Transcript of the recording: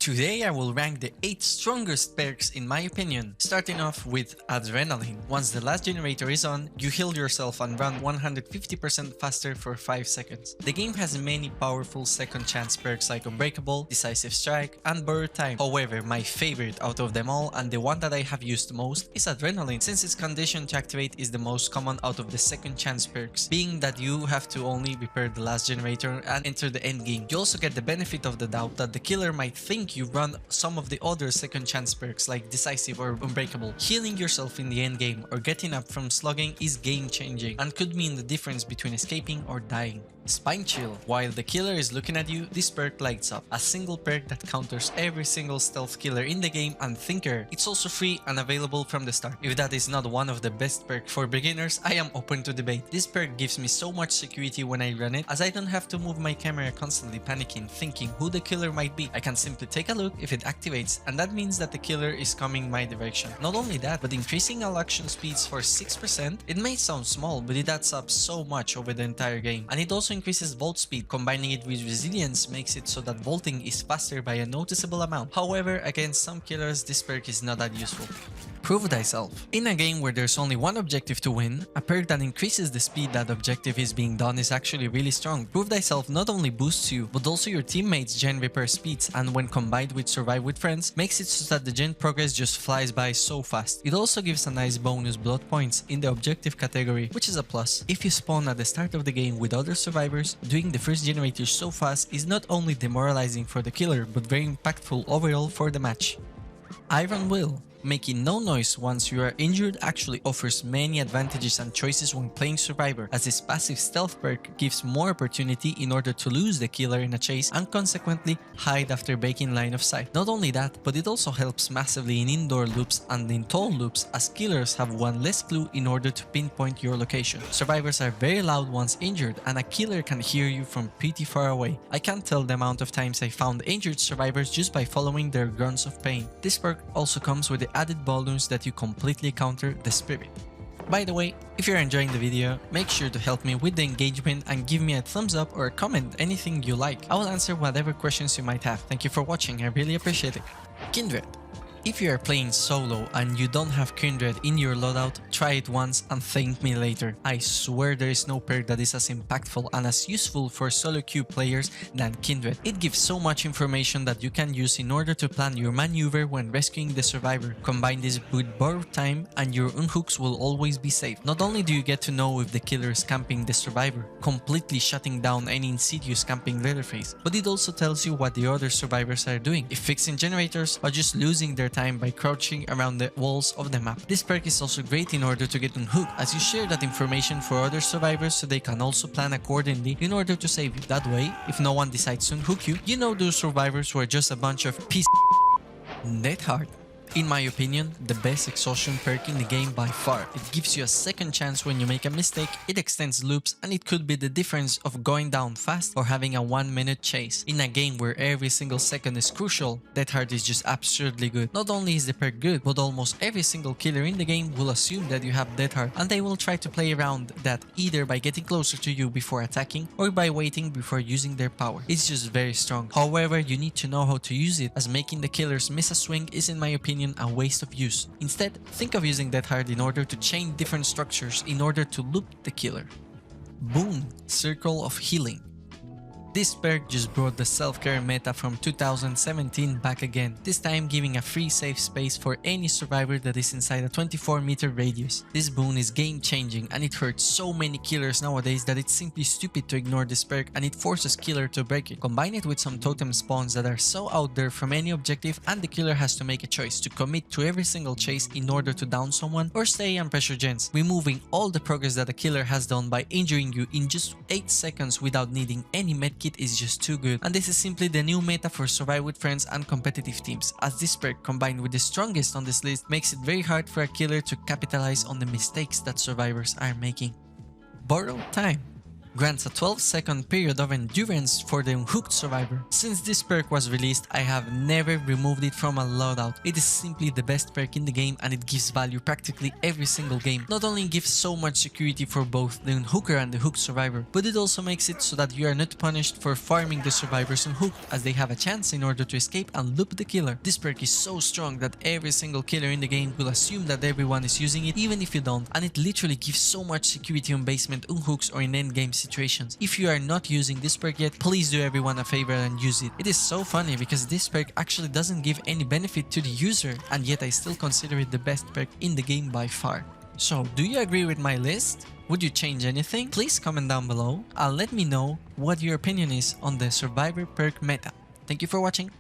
Today I will rank the 8 strongest perks in my opinion, starting off with Adrenaline. Once the last generator is on, you heal yourself and run 150% faster for 5 seconds. The game has many powerful second chance perks like Unbreakable, Decisive Strike, and Borrowed Time. However, my favorite out of them all and the one that I have used most is Adrenaline, since its condition to activate is the most common out of the second chance perks, being that you have to only repair the last generator and enter the end game. You also get the benefit of the doubt that the killer might think you run some of the other second chance perks like Decisive or Unbreakable. Healing yourself in the end game or getting up from slugging is game changing and could mean the difference between escaping or dying. Spine Chill. While the killer is looking at you, this perk lights up. A single perk that counters every single stealth killer in the game and Thinker. It's also free and available from the start. If that is not one of the best perks for beginners, I am open to debate. This perk gives me so much security when I run it, as I don't have to move my camera constantly panicking, thinking who the killer might be. I can simply take a look if it activates, and that means that the killer is coming my direction. Not only that, but increasing all action speeds for 6%, it may sound small, but it adds up so much over the entire game. And it also increases vault speed. Combining it with resilience makes it so that vaulting is faster by a noticeable amount. However, against some killers, this perk is not that useful. Prove Thyself. In a game where there's only one objective to win, a perk that increases the speed that objective is being done is actually really strong. Prove Thyself not only boosts you, but also your teammates' gen repair speeds, and when combined with Survive with Friends, makes it so that the gen progress just flies by so fast. It also gives a nice bonus blood points in the objective category, which is a plus. If you spawn at the start of the game with other survivors, doing the first generator so fast is not only demoralizing for the killer, but very impactful overall for the match. Ayrun Will. Making no noise once you are injured actually offers many advantages and choices when playing Survivor, as this passive stealth perk gives more opportunity in order to lose the killer in a chase and consequently hide after breaking line of sight. Not only that, but it also helps massively in indoor loops and in tall loops, as killers have one less clue in order to pinpoint your location. Survivors are very loud once injured, and a killer can hear you from pretty far away. I can't tell the amount of times I found injured survivors just by following their grunts of pain. This perk also comes with the added bonus that you completely counter the spirit. By the way, if you're enjoying the video, make sure to help me with the engagement and give me a thumbs up or a comment, anything you like. I will answer whatever questions you might have. Thank you for watching, I really appreciate it. Kindred. If you are playing solo and you don't have Kindred in your loadout, try it once and thank me later. I swear there is no perk that is as impactful and as useful for solo queue players than Kindred. It gives so much information that you can use in order to plan your maneuver when rescuing the survivor. Combine this with Borrowed Time and your unhooks will always be safe. Not only do you get to know if the killer is camping the survivor, completely shutting down any insidious camping Leatherface, but it also tells you what the other survivors are doing, if fixing generators or just losing their time by crouching around the walls of the map. This perk is also great in order to get unhooked, as you share that information for other survivors so they can also plan accordingly in order to save you. That way, if no one decides to unhook you, you know those survivors were just a bunch of pieces. Death. In my opinion, the best exhaustion perk in the game by far. It gives you a second chance when you make a mistake, it extends loops, and it could be the difference of going down fast or having a 1-minute chase. In a game where every single second is crucial, Death is just absurdly good. Not only is the perk good, but almost every single killer in the game will assume that you have Death, and they will try to play around that either by getting closer to you before attacking or by waiting before using their power. It's just very strong. However, you need to know how to use it, as making the killers miss a swing is, in my opinion, a waste of use. Instead, think of using Death in order to chain different structures in order to loop the killer. Boon, Circle of Healing. This perk just brought the self-care meta from 2017 back again, this time giving a free safe space for any survivor that is inside a 24-meter radius. This boon is game-changing and it hurts so many killers nowadays that it's simply stupid to ignore this perk, and it forces killer to break it. Combine it with some totem spawns that are so out there from any objective, and the killer has to make a choice to commit to every single chase in order to down someone or stay and pressure gens, removing all the progress that a killer has done by injuring you in just 8 seconds without needing any medkit is just too good. And this is simply the new meta for Survive with Friends and competitive teams, as this perk combined with the strongest on this list makes it very hard for a killer to capitalize on the mistakes that survivors are making. Borrowed Time. grants a 12-second period of endurance for the unhooked survivor. Since this perk was released, I have never removed it from a loadout. It is simply the best perk in the game and it gives value practically every single game. Not only gives so much security for both the unhooker and the hooked survivor, but it also makes it so that you are not punished for farming the survivors unhooked, as they have a chance in order to escape and loop the killer. This perk is so strong that every single killer in the game will assume that everyone is using it even if you don't, and it literally gives so much security on basement, unhooks or in endgame situations. If you are not using this perk yet, please do everyone a favor and use it. It is so funny because this perk actually doesn't give any benefit to the user, and yet I still consider it the best perk in the game by far. So, do you agree with my list? Would you change anything? Please comment down below and let me know what your opinion is on the survivor perk meta. Thank you for watching.